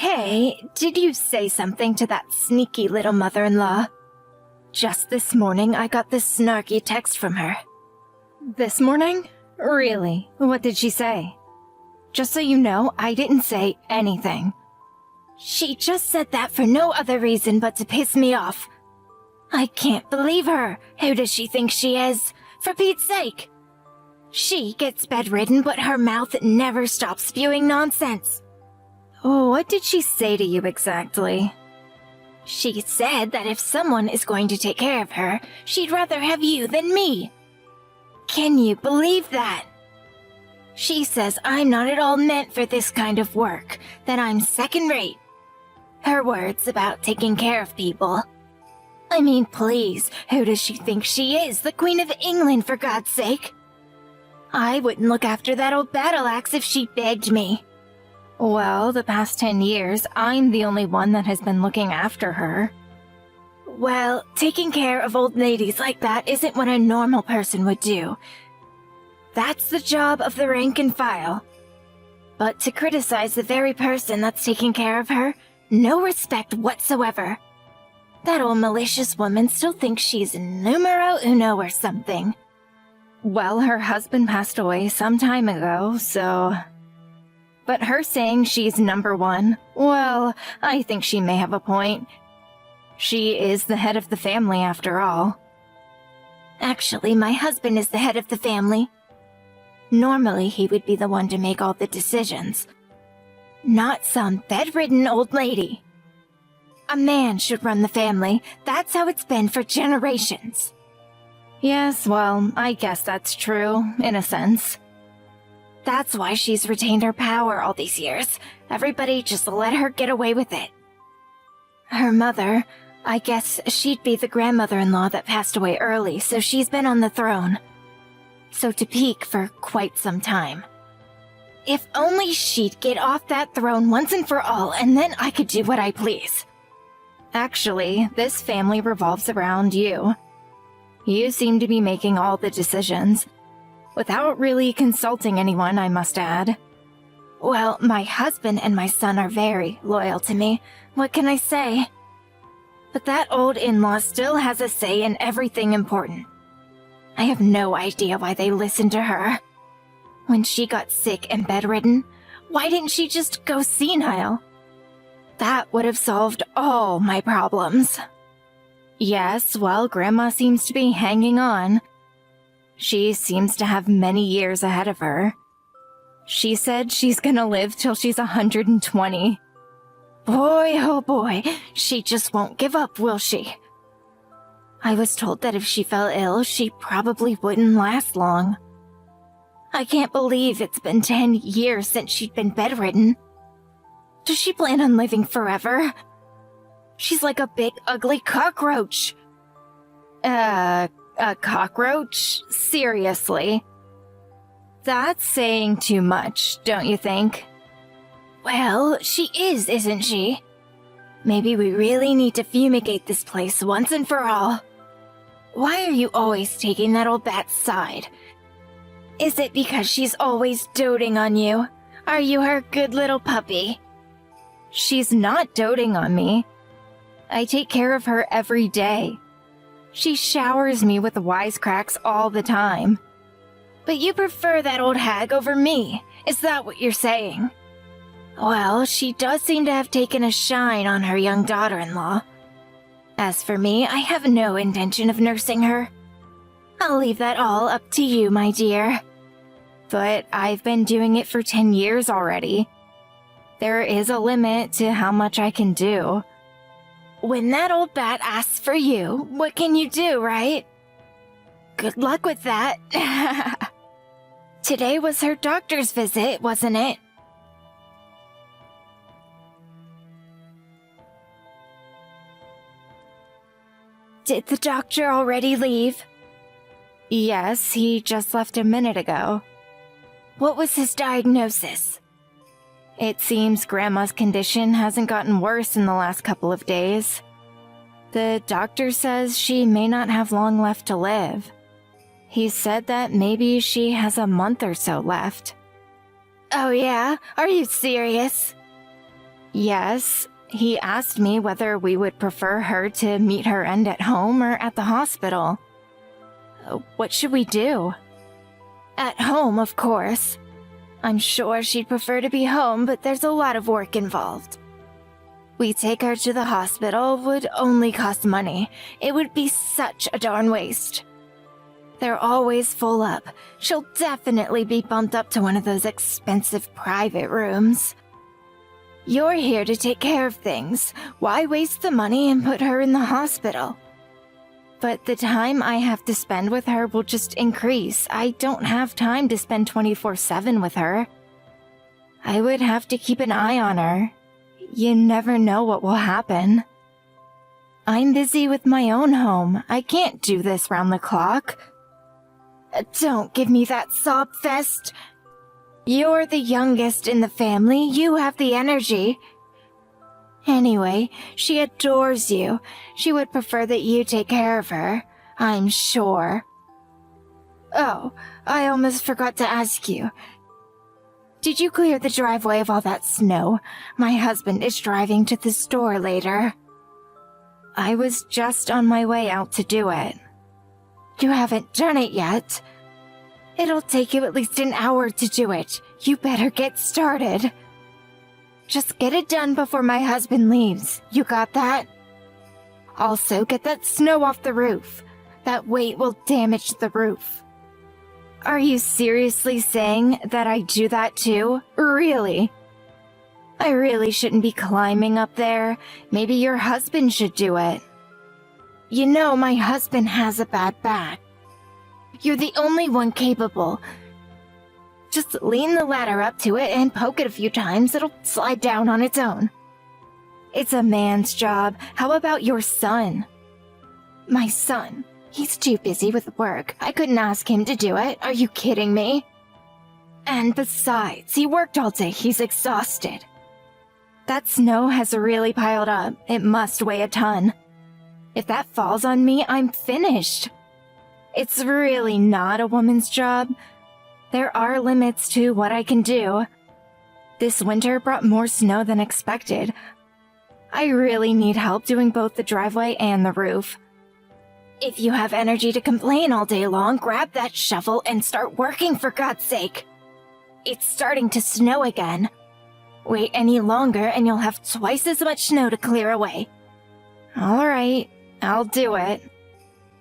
Hey, did you say something to that sneaky little mother-in-law? Just this morning, I got this snarky text from her. This morning? Really? What did she say? Just so you know, I didn't say anything. She just said that for no other reason but to piss me off. I can't believe her. Who does she think she is? For Pete's sake. She gets bedridden, but her mouth never stops spewing nonsense. Oh, what did she say to you exactly? She said that if someone is going to take care of her, she'd rather have you than me. Can you believe that? She says I'm not at all meant for this kind of work, that I'm second-rate. Her words about taking care of people. I mean, please, who does she think she is? The Queen of England, for God's sake? I wouldn't look after that old battle axe if she begged me. Well, the past 10 years, I'm the only one that has been looking after her. Well, taking care of old ladies like that isn't what a normal person would do. That's the job of the rank and file. But to criticize the very person that's taking care of her, no respect whatsoever. That old malicious woman still thinks she's numero uno or something. Well, her husband passed away some time ago, so... But her saying she's number one, well, I think she may have a point. She is the head of the family after all. Actually, my husband is the head of the family. Normally, he would be the one to make all the decisions. Not some bedridden old lady. A man should run the family. That's how it's been for generations. Yes, well, I guess that's true, in a sense. That's why she's retained her power all these years. Everybody just let her get away with it. Her mother, I guess she'd be the grandmother-in-law that passed away early, so she's been on the throne. So to peak for quite some time. If only she'd get off that throne once and for all, and then I could do what I please. Actually, this family revolves around you. You seem to be making all the decisions. Without really consulting anyone, I must add. Well, my husband and my son are very loyal to me. What can I say? But that old in-law still has a say in everything important. I have no idea why they listened to her. When she got sick and bedridden, why didn't she just go senile? That would have solved all my problems. Yes, well, Grandma seems to be hanging on. She seems to have many years ahead of her. She said she's gonna live till she's 120. Boy, oh boy, she just won't give up, will she? I was told that if she fell ill, she probably wouldn't last long. I can't believe it's been 10 years since she'd been bedridden. Does she plan on living forever? She's like a big, ugly cockroach. A cockroach? Seriously? That's saying too much, don't you think? Well, she is, isn't she? Maybe we really need to fumigate this place once and for all. Why are you always taking that old bat's side? Is it because she's always doting on you? Are you her good little puppy? She's not doting on me. I take care of her every day. She showers me with wisecracks all the time. But you prefer that old hag over me, is that what you're saying? Well, she does seem to have taken a shine on her young daughter-in-law. As for me, I have no intention of nursing her. I'll leave that all up to you, my dear. But I've been doing it for 10 years already. There is a limit to how much I can do. When that old bat asks for you, what can you do, right? Good luck with that. Today was her doctor's visit, wasn't it? Did the doctor already leave? Yes, he just left a minute ago. What was his diagnosis? It seems Grandma's condition hasn't gotten worse in the last couple of days. The doctor says she may not have long left to live. He said that maybe she has a month or so left. Oh yeah? Are you serious? Yes, he asked me whether we would prefer her to meet her end at home or at the hospital. What should we do? At home, of course. I'm sure she'd prefer to be home, but there's a lot of work involved. We take her to the hospital would only cost money. It would be such a darn waste. They're always full up. She'll definitely be bumped up to one of those expensive private rooms. You're here to take care of things. Why waste the money and put her in the hospital? But the time I have to spend with her will just increase. I don't have time to spend 24/7 with her. I would have to keep an eye on her. You never know what will happen. I'm busy with my own home. I can't do this round the clock. Don't give me that sob fest. You're the youngest in the family. You have the energy. Anyway, she adores you. She would prefer that you take care of her, I'm sure. Oh, I almost forgot to ask you. Did you clear the driveway of all that snow? My husband is driving to the store later. I was just on my way out to do it. You haven't done it yet. It'll take you at least an hour to do it. You better get started. Just get it done before my husband leaves. You got that? Also, get that snow off the roof. That weight will damage the roof. Are you seriously saying that I do that too? Really? I really shouldn't be climbing up there. Maybe your husband should do it. You know, my husband has a bad back. You're the only one capable. Just lean the ladder up to it and poke it a few times. It'll slide down on its own. It's a man's job. How about your son? My son? He's too busy with work. I couldn't ask him to do it. Are you kidding me? And besides, he worked all day. He's exhausted. That snow has really piled up. It must weigh a ton. If that falls on me, I'm finished. It's really not a woman's job. There are limits to what I can do. This winter brought more snow than expected. I really need help doing both the driveway and the roof. If you have energy to complain all day long, grab that shovel and start working, for God's sake. It's starting to snow again. Wait any longer and you'll have twice as much snow to clear away. All right, I'll do it.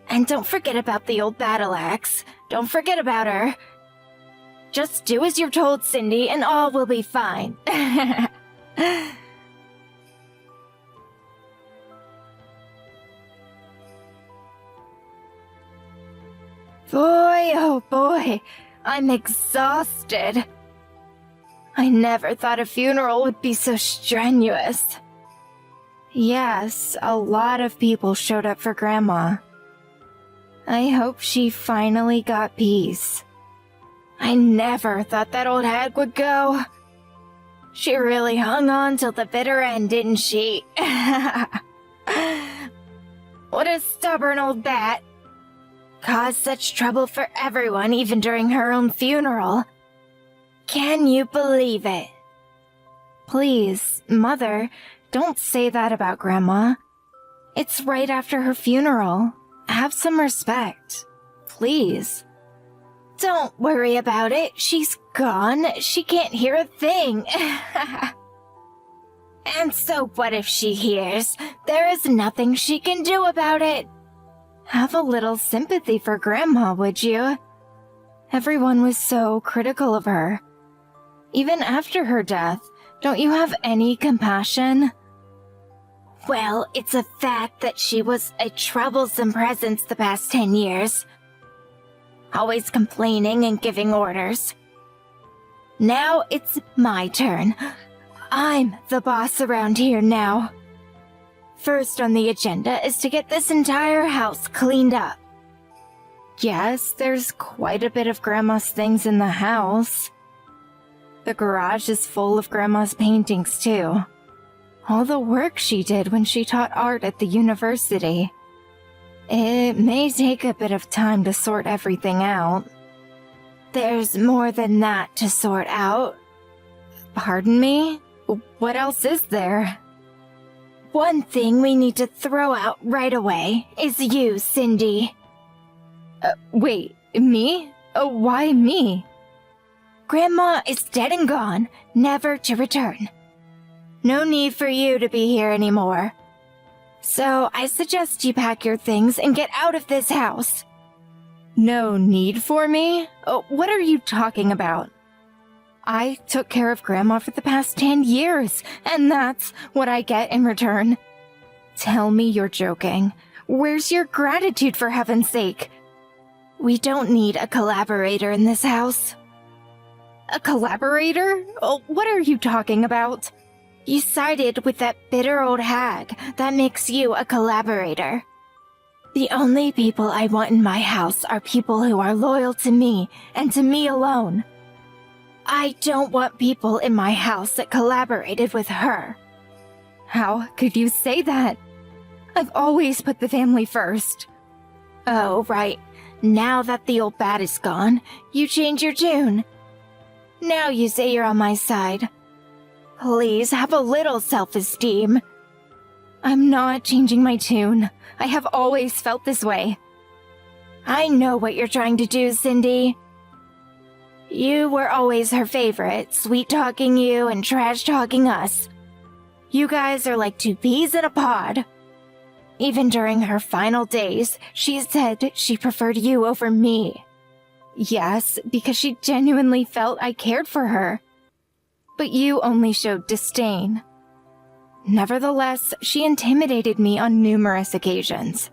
And don't forget about the old battle axe. Don't forget about her. Just do as you're told, Cindy, and all will be fine. Boy, oh boy, I'm exhausted. I never thought a funeral would be so strenuous. Yes, a lot of people showed up for Grandma. I hope she finally got peace. I never thought that old hag would go. She really hung on till the bitter end, didn't she? What a stubborn old bat. Caused such trouble for everyone, even during her own funeral. Can you believe it? Please, Mother, don't say that about Grandma. It's right after her funeral. Have some respect. Please. Don't worry about it. She's gone. She can't hear a thing. And so what if she hears? There is nothing she can do about it. Have a little sympathy for Grandma, would you? Everyone was so critical of her. Even after her death, don't you have any compassion? Well, it's a fact that she was a troublesome presence the past 10 years. Always complaining and giving orders. Now it's my turn. I'm the boss around here now. First on the agenda is to get this entire house cleaned up. Yes, there's quite a bit of Grandma's things in the house. The garage is full of Grandma's paintings, too. All the work she did when she taught art at the university. It may take a bit of time to sort everything out. There's more than that to sort out. Pardon me? What else is there? One thing we need to throw out right away is you, Cindy. Wait, me? Why me? Grandma is dead and gone, never to return. No need for you to be here anymore. So I suggest you pack your things and get out of this house. No need for me? What are you talking about? I took care of Grandma for the past 10 years, and that's what I get in return. Tell me you're joking. Where's your gratitude, for heaven's sake? We don't need a collaborator in this house. A collaborator? What are you talking about? You sided with that bitter old hag. That makes you a collaborator. The only people I want in my house are people who are loyal to me and to me alone. I don't want people in my house that collaborated with her. How could you say that? I've always put the family first. Oh, right. Now that the old bat is gone, you change your tune. Now you say you're on my side. Please have a little self-esteem. I'm not changing my tune. I have always felt this way. I know what you're trying to do, Cindy. You were always her favorite, sweet-talking you and trash-talking us. You guys are like two peas in a pod. Even during her final days, she said she preferred you over me. Yes, because she genuinely felt I cared for her. But you only showed disdain. Nevertheless, she intimidated me on numerous occasions.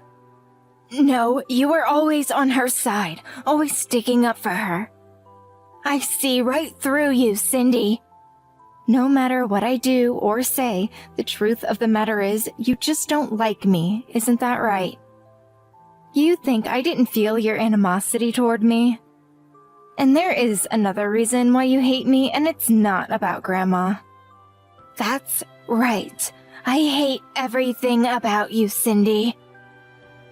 No, you were always on her side, always sticking up for her. I see right through you, Cindy. No matter what I do or say, the truth of the matter is you just don't like me, isn't that right? You think I didn't feel your animosity toward me? And there is another reason why you hate me, and it's not about Grandma. That's right. I hate everything about you, Cindy.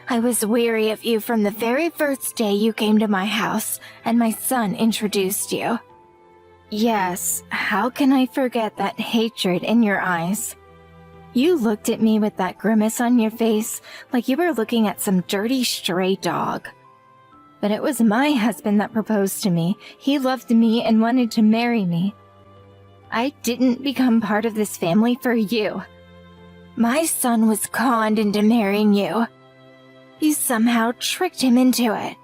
I was weary of you from the very first day you came to my house, and my son introduced you. Yes, how can I forget that hatred in your eyes? You looked at me with that grimace on your face like you were looking at some dirty stray dog. But it was my husband that proposed to me. He loved me and wanted to marry me. I didn't become part of this family for you. My son was conned into marrying you. You somehow tricked him into it.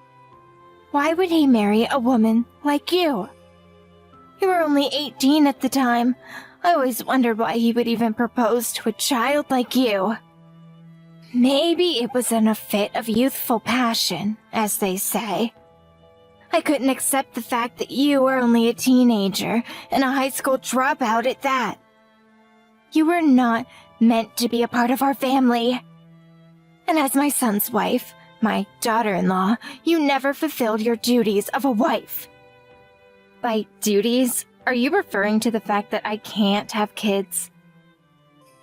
Why would he marry a woman like you? You were only 18 at the time. I always wondered why he would even propose to a child like you. Maybe it was in a fit of youthful passion, as they say. I couldn't accept the fact that you were only a teenager and a high school dropout at that. You were not meant to be a part of our family. And as my son's wife, my daughter-in-law, you never fulfilled your duties of a wife. By duties, are you referring to the fact that I can't have kids?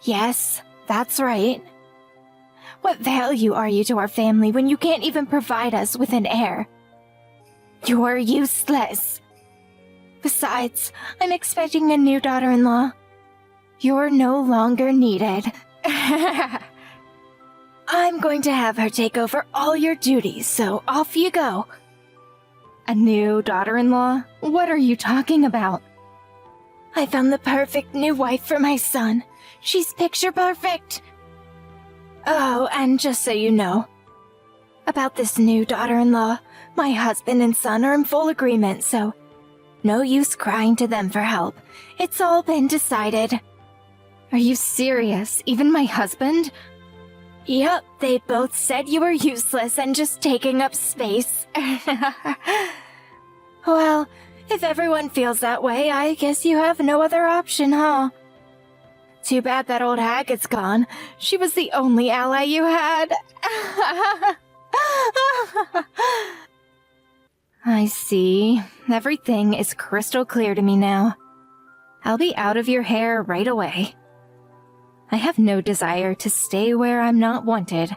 Yes, that's right. What value are you to our family when you can't even provide us with an heir? You're useless. Besides, I'm expecting a new daughter-in-law. You're no longer needed. I'm going to have her take over all your duties, so off you go. A new daughter-in-law? What are you talking about? I found the perfect new wife for my son. She's picture perfect. Oh, and just so you know, about this new daughter-in-law, my husband and son are in full agreement, so no use crying to them for help. It's all been decided. Are you serious? Even my husband? Yep, they both said you were useless and just taking up space. Well, if everyone feels that way, I guess you have no other option, huh? Too bad that old hag is gone. She was the only ally you had. I see. Everything is crystal clear to me now. I'll be out of your hair right away. I have no desire to stay where I'm not wanted.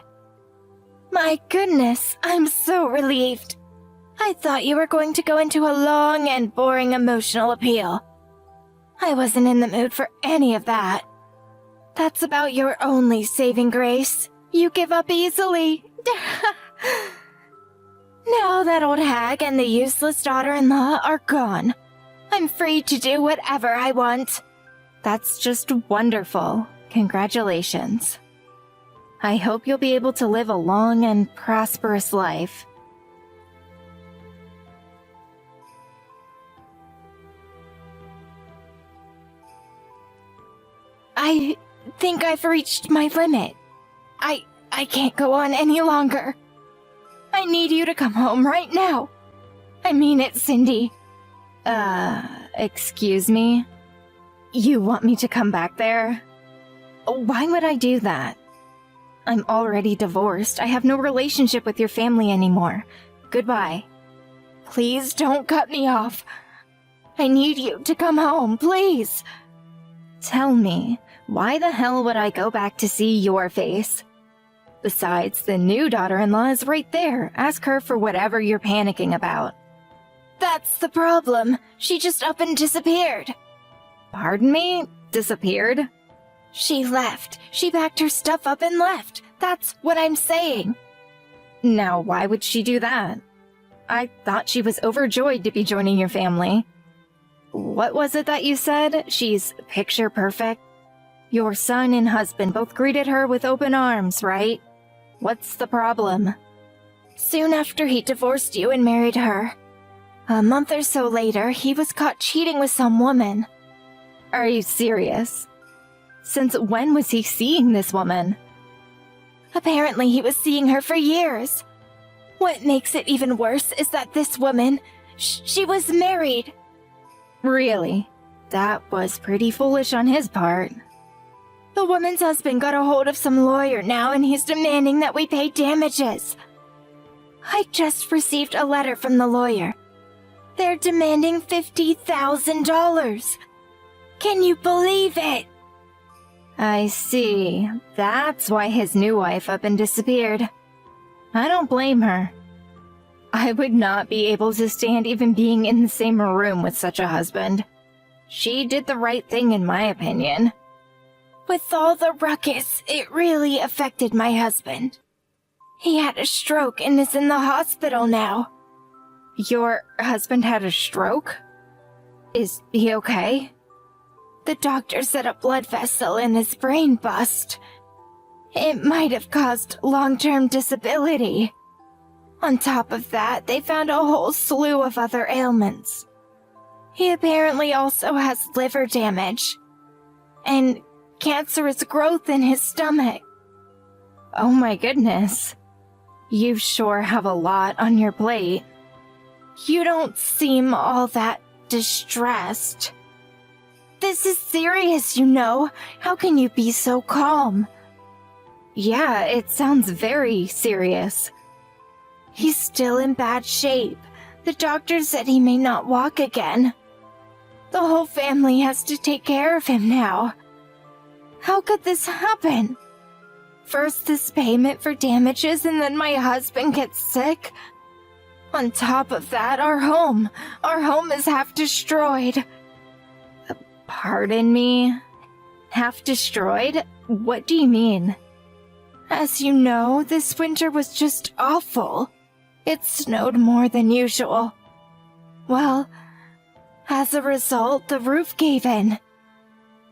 My goodness, I'm so relieved. I thought you were going to go into a long and boring emotional appeal. I wasn't in the mood for any of that. That's about your only saving grace. You give up easily. Now that old hag and the useless daughter-in-law are gone, I'm free to do whatever I want. That's just wonderful. Congratulations. I hope you'll be able to live a long and prosperous life. I think I've reached my limit. I can't go on any longer. I need you to come home right now. I mean it, Cindy. Excuse me? You want me to come back there? Why would I do that? I'm already divorced. I have no relationship with your family anymore. Goodbye. Please don't cut me off. I need you to come home, please. Tell me, why the hell would I go back to see your face? Besides, the new daughter-in-law is right there. Ask her for whatever you're panicking about. That's the problem. She just up and disappeared. Pardon me? Disappeared? She left. She packed her stuff up and left. That's what I'm saying. Now, why would she do that? I thought she was overjoyed to be joining your family. What was it that you said? She's picture perfect? Your son and husband both greeted her with open arms, right? What's the problem? Soon after he divorced you and married her. A month or so later, he was caught cheating with some woman. Are you serious? Since when was he seeing this woman? Apparently he was seeing her for years. What makes it even worse is that this woman, she was married. Really? That was pretty foolish on his part. The woman's husband got a hold of some lawyer now and he's demanding that we pay damages. I just received a letter from the lawyer. They're demanding $50,000. Can you believe it? I see. That's why his new wife up and disappeared. I don't blame her. I would not be able to stand even being in the same room with such a husband. She did the right thing in my opinion. With all the ruckus, it really affected my husband. He had a stroke and is in the hospital now. Your husband had a stroke? Is he okay? The doctor said a blood vessel in his brain bust. It might have caused long-term disability. On top of that, they found a whole slew of other ailments. He apparently also has liver damage. And cancerous growth in his stomach. Oh my goodness. You sure have a lot on your plate. You don't seem all that distressed. This is serious, you know. How can you be so calm? Yeah, it sounds very serious. He's still in bad shape. The doctor said he may not walk again. The whole family has to take care of him now. How could this happen? First this payment for damages and then my husband gets sick. On top of that, our home is half destroyed. Pardon me? Half destroyed? What do you mean? As you know, this winter was just awful. It snowed more than usual. Well, as a result, the roof gave in.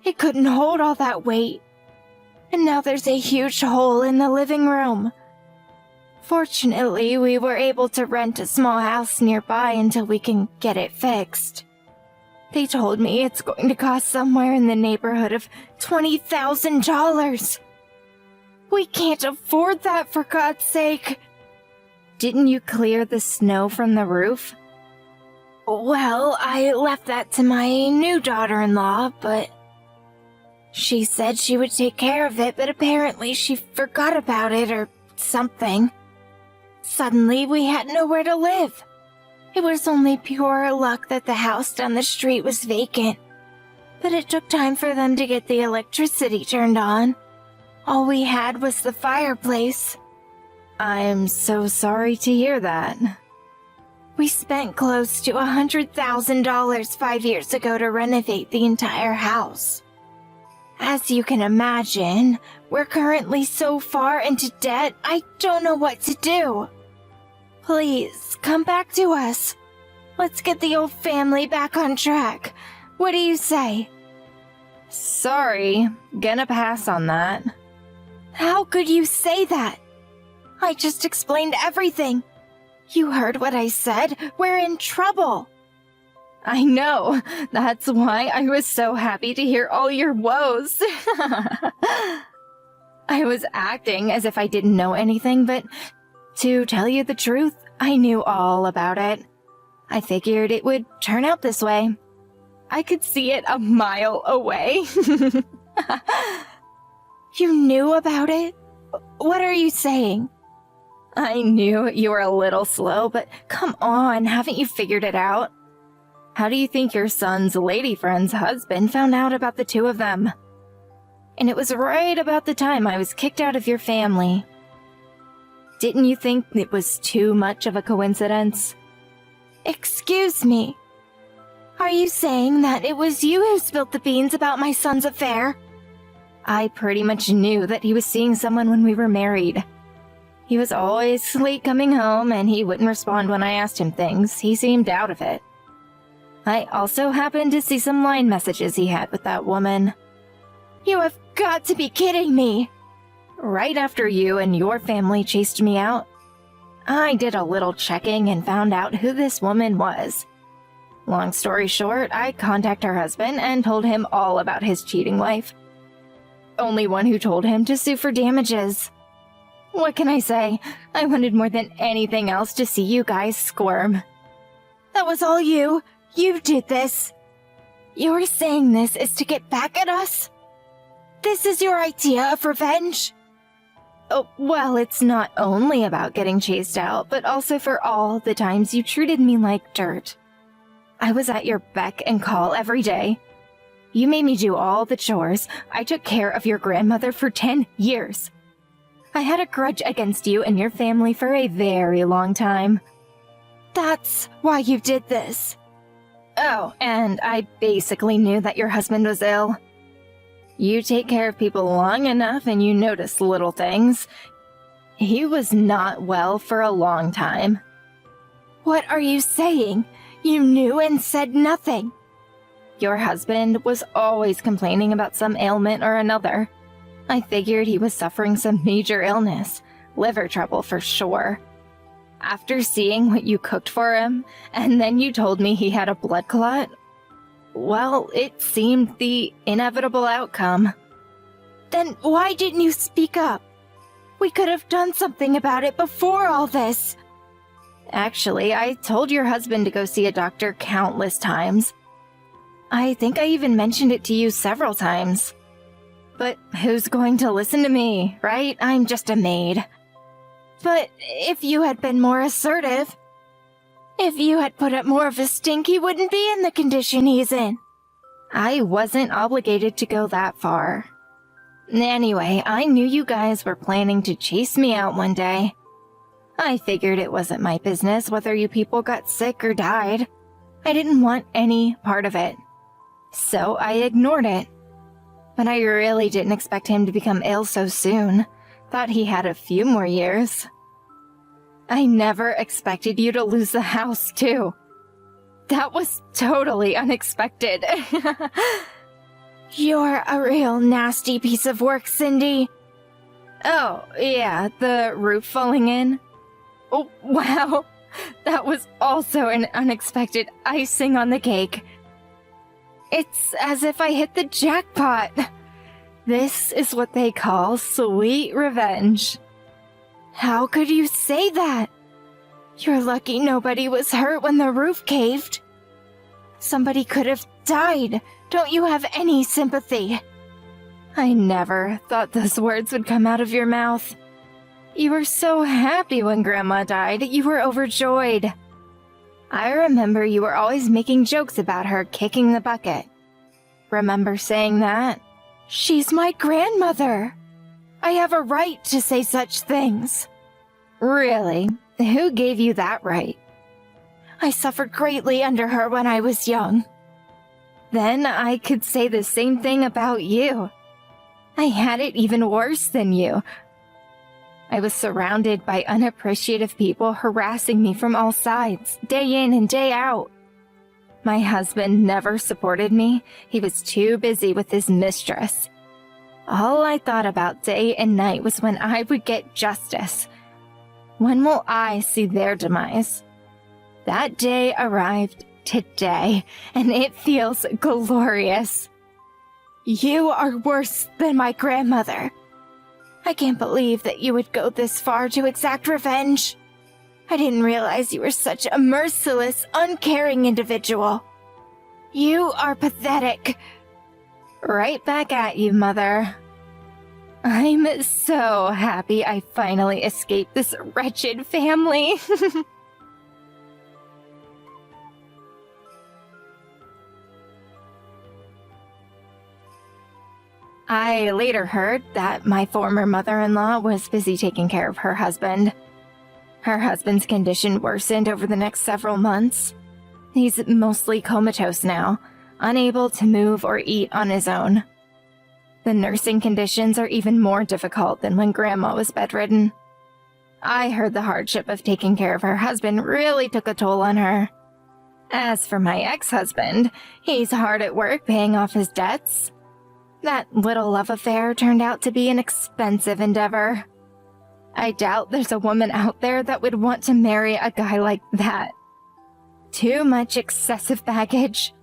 It couldn't hold all that weight. And now there's a huge hole in the living room. Fortunately, we were able to rent a small house nearby until we can get it fixed. They told me it's going to cost somewhere in the neighborhood of $20,000. We can't afford that, for God's sake. Didn't you clear the snow from the roof? Well, I left that to my new daughter-in-law, but she said she would take care of it, but apparently she forgot about it or something. Suddenly, we had nowhere to live. It was only pure luck that the house down the street was vacant. But it took time for them to get the electricity turned on. All we had was the fireplace. I'm so sorry to hear that. We spent close to $100,000 5 years ago to renovate the entire house. As you can imagine, we're currently so far into debt, I don't know what to do. Please, come back to us. Let's get the old family back on track. What do you say? Sorry, gonna pass on that. How could you say that? I just explained everything. You heard what I said. We're in trouble. I know. That's why I was so happy to hear all your woes. I was acting as if I didn't know anything, but to tell you the truth, I knew all about it. I figured it would turn out this way. I could see it a mile away. You knew about it? What are you saying? I knew you were a little slow, but come on, haven't you figured it out? How do you think your son's lady friend's husband found out about the two of them? And it was right about the time I was kicked out of your family. Didn't you think it was too much of a coincidence? Excuse me. Are you saying that it was you who spilled the beans about my son's affair? I pretty much knew that he was seeing someone when we were married. He was always late coming home, and he wouldn't respond when I asked him things. He seemed out of it. I also happened to see some line messages he had with that woman. You have got to be kidding me! Right after you and your family chased me out, I did a little checking and found out who this woman was. Long story short, I contacted her husband and told him all about his cheating wife. Only one who told him to sue for damages. What can I say? I wanted more than anything else to see you guys squirm. That was all you? You did this? You're saying this is to get back at us? This is your idea of revenge? Oh, well, it's not only about getting chased out, but also for all the times you treated me like dirt. I was at your beck and call every day. You made me do all the chores. I took care of your grandmother for 10 years. I had a grudge against you and your family for a very long time. That's why you did this. Oh, and I basically knew that your husband was ill. You take care of people long enough and you notice little things. He was not well for a long time. What are you saying? You knew and said nothing. Your husband was always complaining about some ailment or another. I figured he was suffering some major illness, liver trouble for sure. After seeing what you cooked for him, and then you told me he had a blood clot, well, it seemed the inevitable outcome. Then why didn't you speak up? We could have done something about it before all this. Actually, I told your husband to go see a doctor countless times. I think I even mentioned it to you several times. But who's going to listen to me, right? I'm just a maid. But if you had been more assertive, if you had put up more of a stink, he wouldn't be in the condition he's in. I wasn't obligated to go that far. Anyway, I knew you guys were planning to chase me out one day. I figured it wasn't my business whether you people got sick or died. I didn't want any part of it. So I ignored it. But I really didn't expect him to become ill so soon. Thought he had a few more years. I never expected you to lose the house, too. That was totally unexpected. You're a real nasty piece of work, Cindy. Oh, yeah, the roof falling in. Oh, wow. That was also an unexpected icing on the cake. It's as if I hit the jackpot. This is what they call sweet revenge. How could you say that? You're lucky nobody was hurt when the roof caved. Somebody could have died. Don't you have any sympathy? I never thought those words would come out of your mouth. You were so happy when Grandma died. You were overjoyed. I remember you were always making jokes about her kicking the bucket. Remember saying that? She's my grandmother. I have a right to say such things. Really? Who gave you that right? I suffered greatly under her when I was young. Then I could say the same thing about you. I had it even worse than you. I was surrounded by unappreciative people harassing me from all sides, day in and day out. My husband never supported me. He was too busy with his mistress. All I thought about day and night was when I would get justice. When will I see their demise? That day arrived today, and it feels glorious. You are worse than my grandmother. I can't believe that you would go this far to exact revenge. I didn't realize you were such a merciless, uncaring individual. You are pathetic. Right back at you, Mother. I'm so happy I finally escaped this wretched family. I later heard that my former mother-in-law was busy taking care of her husband. Her husband's condition worsened over the next several months. He's mostly comatose now, unable to move or eat on his own. The nursing conditions are even more difficult than when Grandma was bedridden. I heard the hardship of taking care of her husband really took a toll on her. As for my ex-husband, he's hard at work paying off his debts. That little love affair turned out to be an expensive endeavor. I doubt there's a woman out there that would want to marry a guy like that. Too much excessive baggage.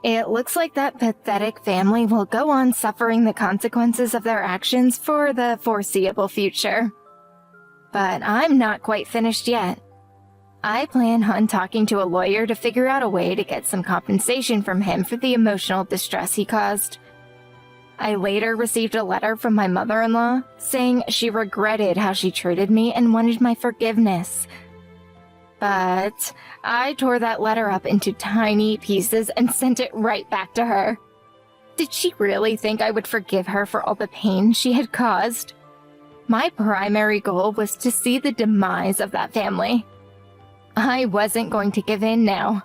It looks like that pathetic family will go on suffering the consequences of their actions for the foreseeable future. But I'm not quite finished yet. I plan on talking to a lawyer to figure out a way to get some compensation from him for the emotional distress he caused. I later received a letter from my mother-in-law saying she regretted how she treated me and wanted my forgiveness. But I tore that letter up into tiny pieces and sent it right back to her. Did she really think I would forgive her for all the pain she had caused? My primary goal was to see the demise of that family. I wasn't going to give in now.